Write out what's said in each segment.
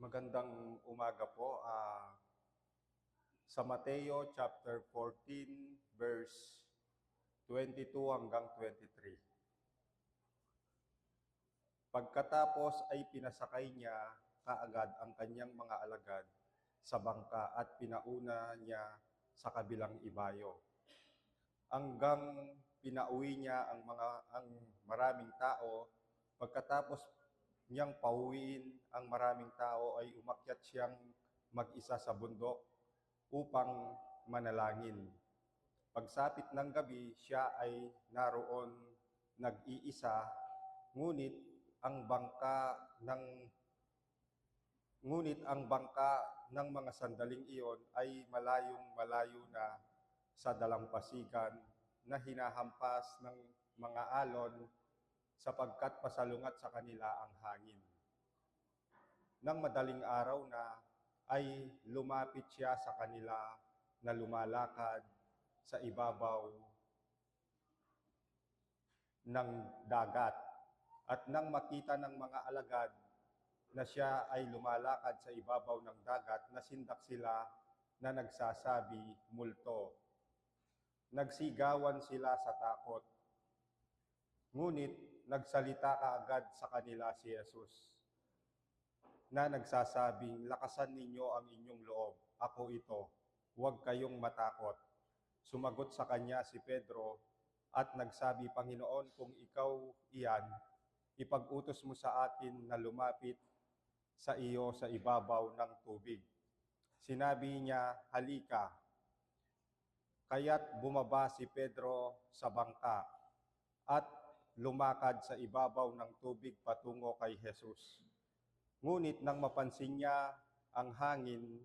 Magandang umaga po. Sa Mateo chapter 14 verse 22 hanggang 23. Pagkatapos ay pinasakay niya kaagad ang kanyang mga alagad sa bangka at pinauna niya sa kabilang ibayo. Hanggang pinauwi niya ang maraming tao. Pagkatapos niyang pauwiin ang maraming tao ay umakyat siyang mag-isa sa bundok upang manalangin. Pagsapit ng gabi, siya ay naroon nag-iisa, ngunit ang bangka ng mga sandaling iyon ay malayong malayo na sa dalampasigan na hinahampas ng mga alon sapagkat pasalungat sa kanila ang hangin. Nang madaling araw na ay lumapit siya sa kanila na lumalakad sa ibabaw ng dagat. At nang makita ng mga alagad na siya ay lumalakad sa ibabaw ng dagat, nasindak sila na nagsasabi, multo. Nagsigawan sila sa takot. Ngunit nagsalita kaagad sa kanila si Jesus na nagsasabing, lakasan ninyo ang inyong loob. Ako ito, huwag kayong matakot. Sumagot sa kanya si Pedro at nagsabi, Panginoon, kung ikaw iyan, ipag-utos mo sa atin na lumapit sa iyo sa ibabaw ng tubig. Sinabi niya, halika. Kaya't bumaba si Pedro sa bangka at lumakad sa ibabaw ng tubig patungo kay Jesus. Ngunit nang mapansin niya ang hangin,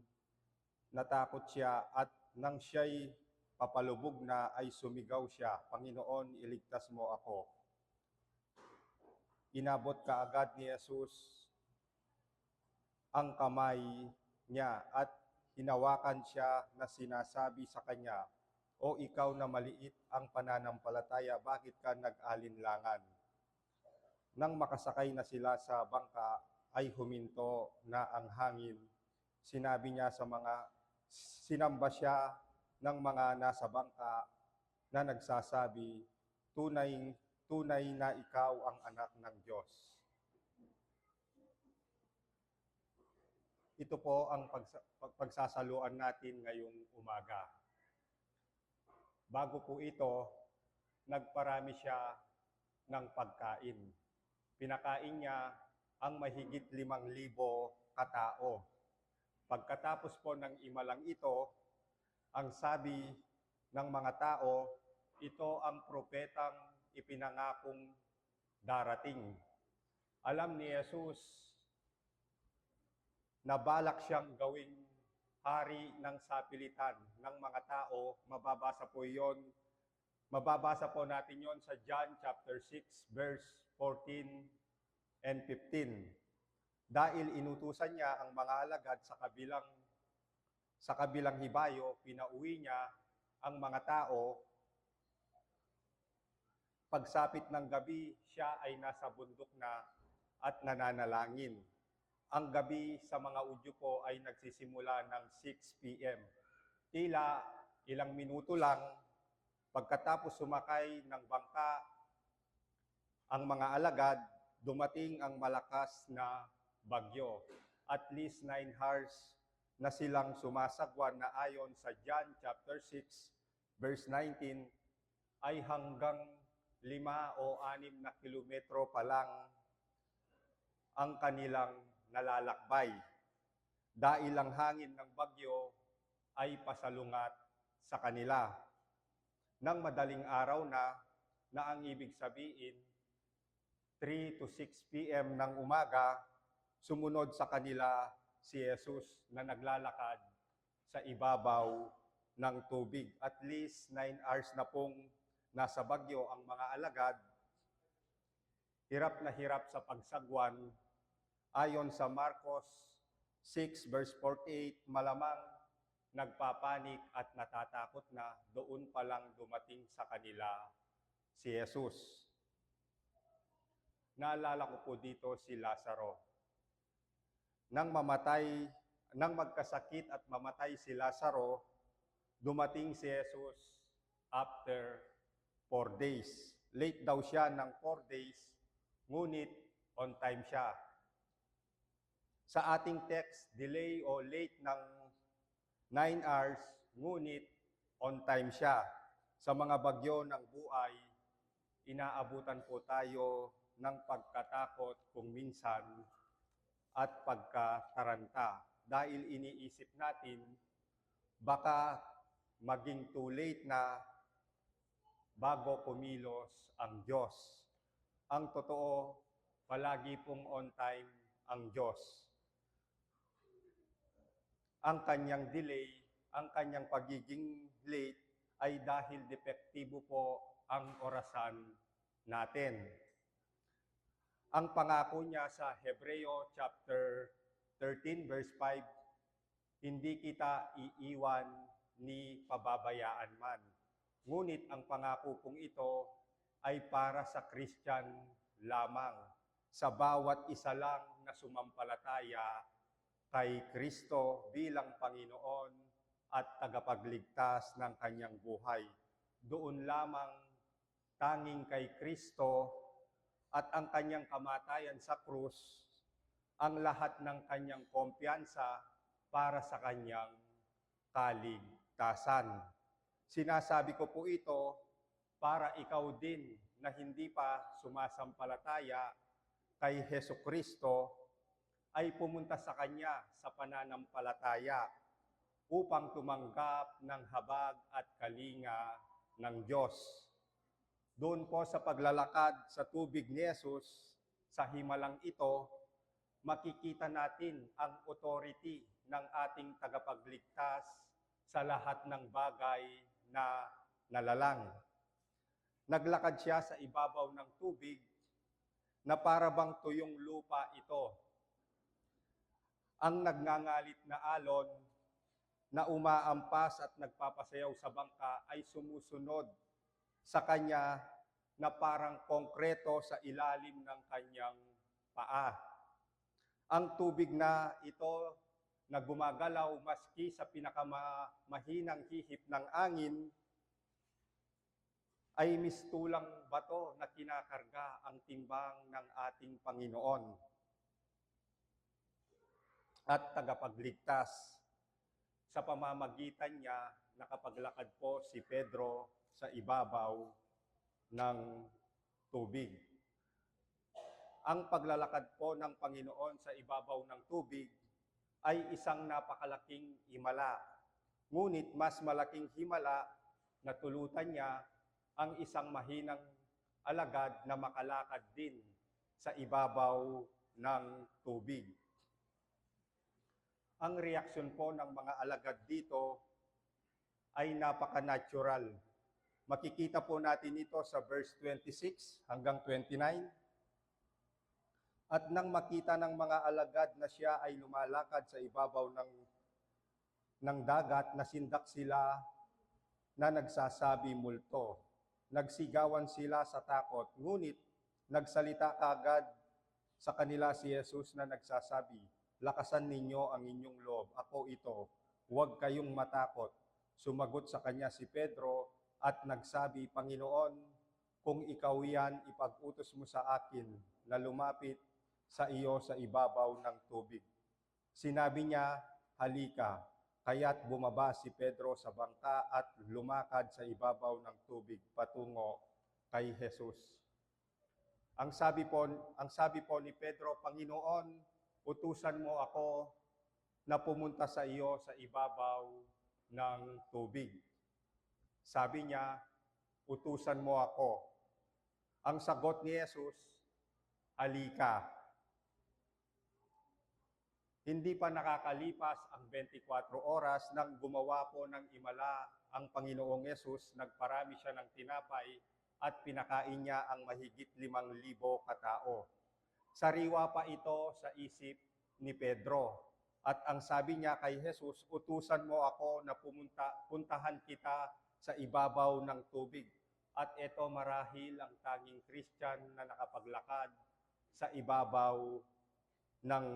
natakot siya at nang siya'y papalubog na ay sumigaw siya, Panginoon, iligtas mo ako. Inabot kaagad ni Jesus ang kamay niya at hinawakan siya na sinasabi sa kanya, O ikaw na maliit ang pananampalataya, bakit ka nag-alinlangan? Nang makasakay na sila sa bangka, ay huminto na ang hangin. Sinamba siya ng mga nasa bangka na nagsasabi, tunay na ikaw ang anak ng Diyos. Ito po ang pagsasaluan natin ngayong umaga. Bago po ito, nagparami siya ng pagkain. Pinakain niya ang mahigit 5,000 katao. Pagkatapos po ng imalang ito, ang sabi ng mga tao, ito ang propetang ipinangakong darating. Alam ni Jesus na balak siyang gawing hari ng sapilitan ng mga tao. Mababasa po natin yon sa John chapter 6 verse 14 and 15. Dahil inutusan niya ang mga alagad sa kabilang hibayo, pinauwi niya ang mga tao. Pagsapit ng gabi, siya ay nasa bundok na at nananalangin. Ang gabi sa mga Hudyo po ay nagsisimula ng 6 p.m. Tila ilang minuto lang pagkatapos sumakay ng bangka ang mga alagad, dumating ang malakas na bagyo. At least 9 hours na silang sumasagwan na ayon sa John chapter 6 verse 19 ay hanggang 5 o 6 na kilometro pa lang ang kanilang nalalakbay. Dahil ang hangin ng bagyo ay pasalungat sa kanila. Nang madaling araw na ang ibig sabihin, 3 to 6 p.m. ng umaga, sumunod sa kanila si Jesus na naglalakad sa ibabaw ng tubig. At least 9 hours na pong nasa bagyo ang mga alagad, hirap na hirap sa pagsagwan. Ayon sa Marcos 6 verse 48, malamang nagpapanik at natatakot na doon pa lang dumating sa kanila si Jesus. Naalala ko po dito si Lazaro. nang magkasakit at mamatay si Lazaro, dumating si Jesus after 4 days. Late daw siya ng 4 days, ngunit on time siya. Sa ating text, delay o late ng 9 hours, ngunit on time siya. Sa mga bagyo ng buhay, inaabutan po tayo ng pagkatakot kung minsan at pagkataranta. Dahil iniisip natin, baka maging too late na bago kumilos ang Diyos. Ang totoo, palagi pong on time ang Diyos. Ang kanyang delay, ang kanyang pagiging late ay dahil depektibo po ang orasan natin. Ang pangako niya sa Hebreo chapter 13 verse 5, hindi kita iiwan ni pababayaan man. Ngunit ang pangako pong ito ay para sa Christian lamang, sa bawat isa lang na sumampalataya kay Kristo bilang Panginoon at tagapagligtas ng kanyang buhay. Doon lamang tanging kay Kristo at ang kanyang kamatayan sa krus, ang lahat ng kanyang kumpiyansa para sa kanyang kaligtasan. Sinasabi ko po ito para ikaw din na hindi pa sumasampalataya kay Hesukristo ay pumunta sa Kanya sa pananampalataya upang tumanggap ng habag at kalinga ng Diyos. Doon po sa paglalakad sa tubig ni Jesus, sa himalang ito, makikita natin ang authority ng ating tagapagligtas sa lahat ng bagay na nalalang. Naglakad siya sa ibabaw ng tubig na para bang tuyong lupa ito. Ang nagngangalit na alon na umaampas at nagpapasayaw sa bangka ay sumusunod sa kanya na parang konkreto sa ilalim ng kanyang paa. Ang tubig na ito na gumagalaw maski sa pinakamahinang hihip ng angin ay mistulang bato na kinakarga ang timbang ng ating Panginoon at tagapagligtas. Sa pamamagitan niya, nakapaglakad po si Pedro sa ibabaw ng tubig. Ang paglalakad po ng Panginoon sa ibabaw ng tubig ay isang napakalaking himala. Ngunit mas malaking himala na tulutan niya ang isang mahinang alagad na makalakad din sa ibabaw ng tubig. Ang reaksyon po ng mga alagad dito ay napaka-natural. Makikita po natin ito sa verse 26 hanggang 29. At nang makita ng mga alagad na siya ay lumalakad sa ibabaw ng dagat, nasindak sila na nagsasabi multo. Nagsigawan sila sa takot, ngunit nagsalita kaagad sa kanila si Jesus na nagsasabi, lakasan ninyo ang inyong loob, ako ito, huwag kayong matakot. Sumagot sa kanya si Pedro at nagsabi, Panginoon, kung ikaw yan, ipag-utos mo sa akin na lumapit sa iyo sa ibabaw ng tubig. Sinabi niya, halika, kaya't bumaba si Pedro sa bangka at lumakad sa ibabaw ng tubig patungo kay Jesus. Ang sabi po ni Pedro, Panginoon, utusan mo ako na pumunta sa iyo sa ibabaw ng tubig. Sabi niya, utusan mo ako. Ang sagot ni Jesus, halika. Hindi pa nakakalipas ang 24 oras nang gumawa po ng himala ang Panginoong Yesus, nagparami siya ng tinapay at pinakain niya ang mahigit 5,000 katao. Sariwa pa ito sa isip ni Pedro. At ang sabi niya kay Jesus, utusan mo ako na puntahan kita sa ibabaw ng tubig. At ito marahil ang tanging Christian na nakapaglakad sa ibabaw ng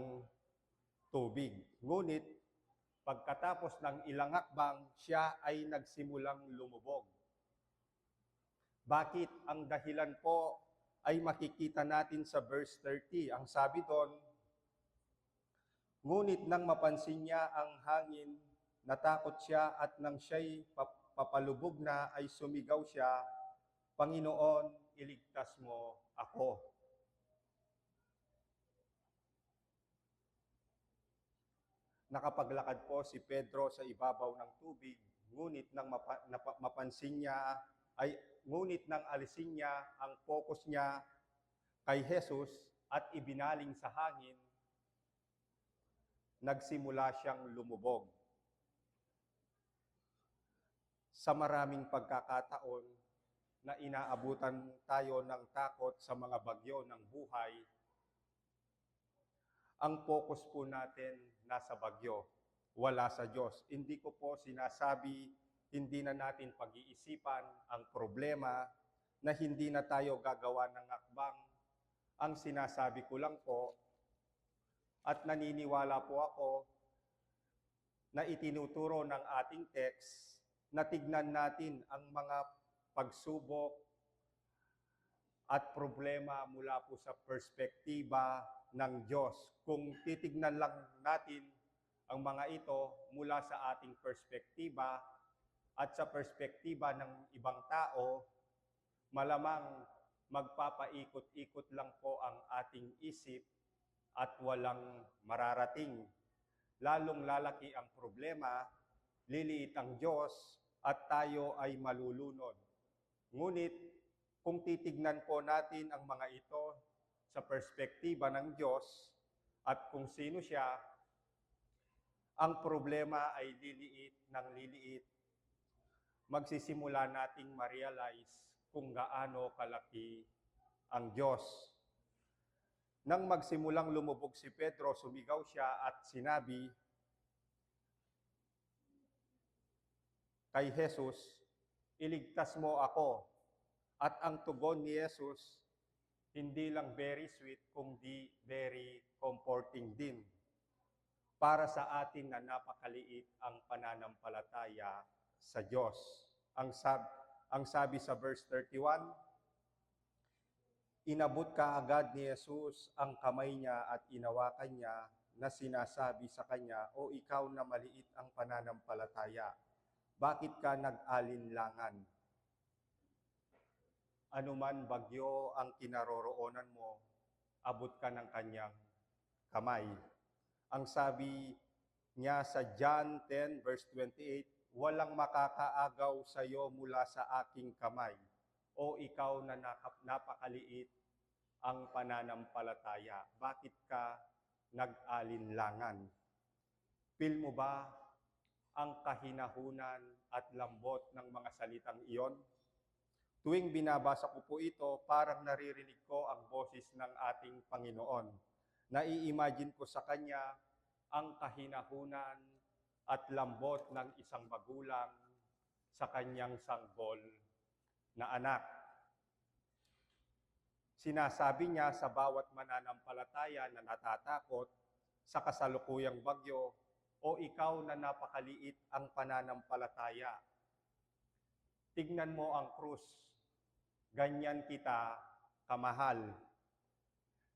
tubig. Ngunit pagkatapos ng ilang hakbang, siya ay nagsimulang lumubog. Bakit? Ang dahilan po ay makikita natin sa verse 30. Ang sabi doon, ngunit nang mapansin niya ang hangin, natakot siya at nang siya'y papalubog na ay sumigaw siya, Panginoon, iligtas mo ako. Nakapaglakad po si Pedro sa ibabaw ng tubig, ngunit nang mapansin niya ngunit nang alisin niya ang focus niya kay Jesus at ibinaling sa hangin, nagsimula siyang lumubog. Sa maraming pagkakataon na inaabutan tayo ng takot sa mga bagyo ng buhay, ang focus po natin nasa bagyo, wala sa Diyos. Hindi ko po sinasabi, hindi na natin pag-iisipan ang problema na hindi na tayo gagawa ng hakbang. Ang sinasabi ko lang po, at naniniwala po ako na itinuturo ng ating text na tignan natin ang mga pagsubok at problema mula po sa perspektiba ng Diyos. Kung titignan lang natin ang mga ito mula sa ating perspektiba at sa perspektiba ng ibang tao, malamang magpapaikot-ikot lang po ang ating isip at walang mararating. Lalong lalaki ang problema, liliit ang Diyos, at tayo ay malulunod. Ngunit, kung titignan po natin ang mga ito sa perspektiba ng Diyos at kung sino siya, ang problema ay liliit ng liliit. Magsisimula nating ma-realize kung gaano kalaki ang Diyos. Nang magsimulang lumubog si Pedro, sumigaw siya at sinabi kay Jesus, iligtas mo ako. At ang tugon ni Jesus, hindi lang very sweet, kundi very comforting din. Para sa atin na napakaliit ang pananampalataya sa Diyos. Ang sabi sa verse 31, inabot kaagad ni Jesus ang kamay niya at inawakan niya na sinasabi sa kanya, O ikaw na maliit ang pananampalataya, bakit ka nag-alinlangan? Anuman bagyo ang kinaroroonan mo, abot ka ng kanyang kamay. Ang sabi niya sa John 10 verse 28, walang makakaagaw sa iyo mula sa aking kamay. O ikaw na napakaliit ang pananampalataya, bakit ka nag-alinlangan? Feel mo ba ang kahinahunan at lambot ng mga salitang iyon? Tuwing binabasa ko po ito, parang naririnig ko ang boses ng ating Panginoon. Nai-imagine ko sa Kanya ang kahinahunan at lambot ng isang magulang sa kanyang sanggol na anak. Sinasabi niya sa bawat mananampalataya na natatakot sa kasalukuyang bagyo, o ikaw na napakaliit ang pananampalataya. Tignan mo ang krus, ganyan kita kamahal.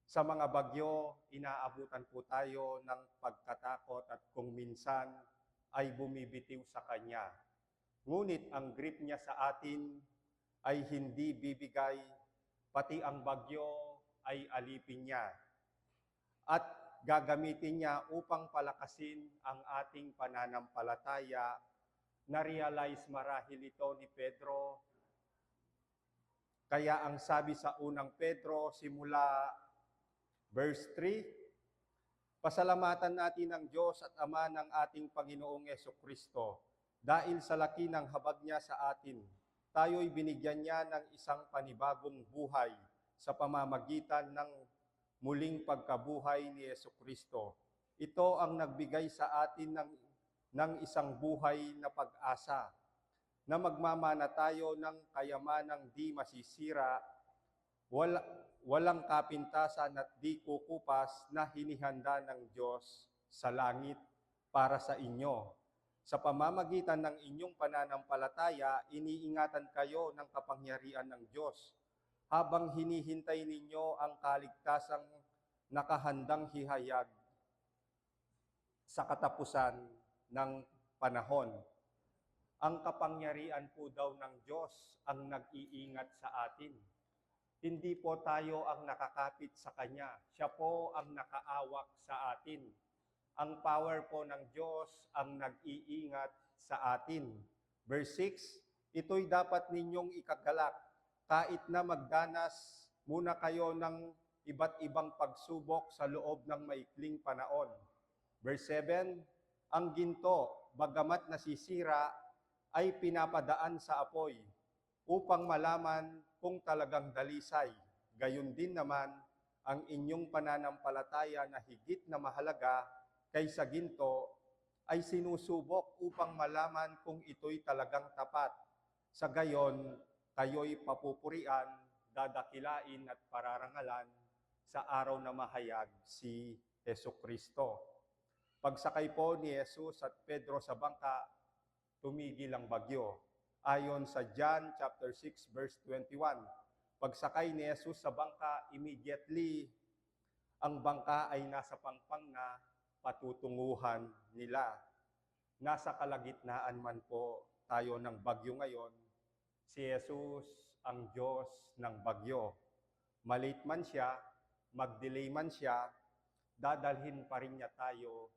Sa mga bagyo, inaabutan po tayo ng pagkatakot at kung minsan ay bumibitiw sa Kanya. Ngunit ang grip niya sa atin ay hindi bibigay, pati ang bagyo ay alipin niya. At gagamitin niya upang palakasin ang ating pananampalataya. Na-realize marahil ito ni Pedro. Kaya ang sabi sa unang Pedro, simula verse 3, pasalamatan natin ang Diyos at Ama ng ating Panginoong Jesucristo. Dahil sa laki ng habag niya sa atin, tayo'y binigyan niya ng isang panibagong buhay sa pamamagitan ng muling pagkabuhay ni Jesucristo. Ito ang nagbigay sa atin ng isang buhay na pag-asa, na magmamana tayo ng kayamanang di masisira, walang kapintasan at di kukupas na hinihanda ng Diyos sa langit para sa inyo. Sa pamamagitan ng inyong pananampalataya, iniingatan kayo ng kapangyarihan ng Diyos habang hinihintay ninyo ang kaligtasang nakahandang hihayag sa katapusan ng panahon. Ang kapangyarihan po daw ng Diyos ang nag-iingat sa atin. Hindi po tayo ang nakakapit sa Kanya. Siya po ang nakaawak sa atin. Ang power po ng Diyos ang nag-iingat sa atin. Verse 6, ito'y dapat ninyong ikagalak kahit na magdanas muna kayo ng iba't ibang pagsubok sa loob ng maikling panahon. Verse 7, ang ginto, bagamat nasisira, ay pinapadaan sa apoy upang malaman kung talagang dalisay. Gayon din naman, ang inyong pananampalataya na higit na mahalaga kaysa ginto ay sinusubok upang malaman kung ito'y talagang tapat. Sa gayon, kayo'y papupurian, dadakilain at pararangalan sa araw na mahayag si Jesucristo. Pagsakay po ni Jesus at Pedro sa bangka, tumigil ang bagyo. Ayon sa John chapter 6 verse 21, pagsakay ni Jesus sa bangka, immediately ang bangka ay nasa pangpang na patutunguhan nila. Nasa kalagitnaan man po tayo ng bagyo ngayon, si Jesus ang Diyos ng bagyo. Malate man siya, mag-delay man siya, dadalhin pa rin niya tayo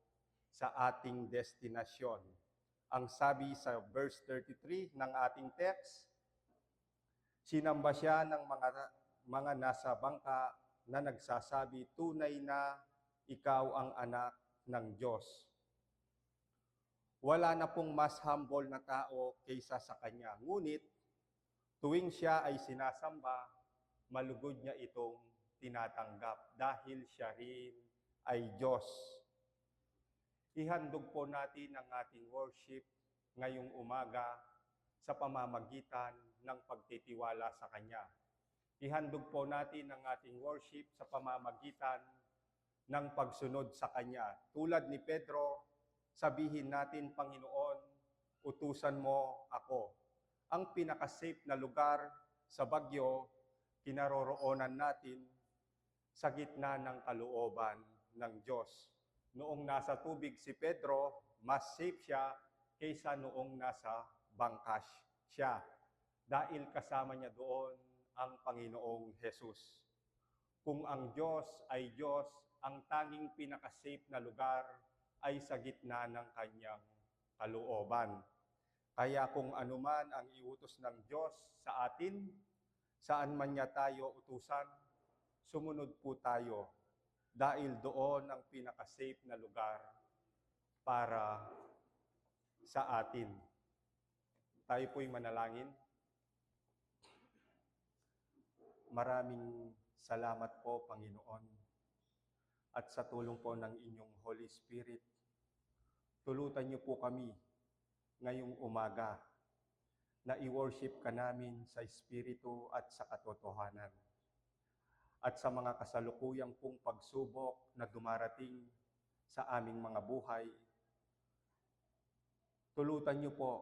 sa ating destinasyon. Ang sabi sa verse 33 ng ating text, sinamba siya ng mga nasa bangka na nagsasabi, tunay na ikaw ang anak ng Diyos. Wala na pong mas humble na tao kaysa sa Kanya. Ngunit, tuwing siya ay sinasamba, malugod niya itong tinatanggap dahil siya rin ay Diyos. Ihandog po natin ang ating worship ngayong umaga sa pamamagitan ng pagtitiwala sa Kanya. Ihandog po natin ang ating worship sa pamamagitan ng pagsunod sa Kanya. Tulad ni Pedro, sabihin natin, Panginoon, utusan mo ako. Ang pinaka-safe na lugar sa bagyo, kinaroroonan natin sa gitna ng kalooban ng Diyos. Noong nasa tubig si Pedro, mas safe siya kaysa noong nasa bangkas siya. Dahil kasama niya doon ang Panginoong Jesus. Kung ang Diyos ay Diyos, ang tanging pinaka-safe na lugar ay sa gitna ng kanyang kalooban. Kaya kung anuman ang iutos ng Diyos sa atin, saan man niya tayo utusan, sumunod po tayo. Dahil doon ang pinaka-safe na lugar para sa atin. Tayo po'y manalangin. Maraming salamat po, Panginoon. At sa tulong po ng inyong Holy Spirit, tulutan niyo po kami ngayong umaga na i-worship ka namin sa Espiritu at sa katotohanan. At sa mga kasalukuyang pong pagsubok na dumarating sa aming mga buhay, tulutan niyo po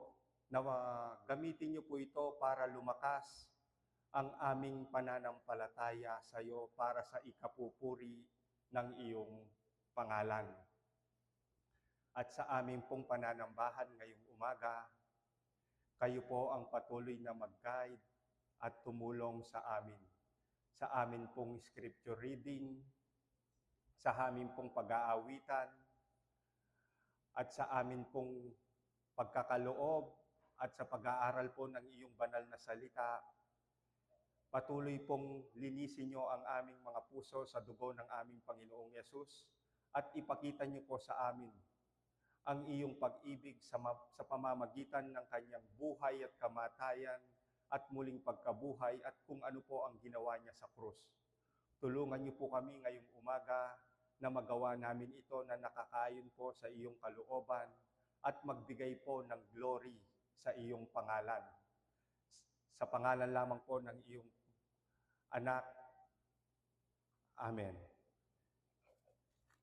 na gamitin niyo po ito para lumakas ang aming pananampalataya sa iyo para sa ikapupuri ng iyong pangalan. At sa aming pong pananambahan ngayong umaga, kayo po ang patuloy na mag-guide at tumulong sa amin. Sa amin pong scripture reading, sa amin pong pag-aawitan, at sa amin pong pagkakaloob at sa pag-aaral po ng iyong banal na salita. Patuloy pong linisin niyo ang aming mga puso sa dugo ng aming Panginoong Yesus at ipakita niyo po sa amin ang iyong pag-ibig sa pamamagitan ng kanyang buhay at kamatayan at muling pagkabuhay at kung ano po ang ginawa niya sa krus. Tulungan niyo po kami ngayong umaga na magawa namin ito na nakakayon po sa iyong kalooban at magbigay po ng glory sa iyong pangalan. Sa pangalan lamang po ng iyong anak. Amen.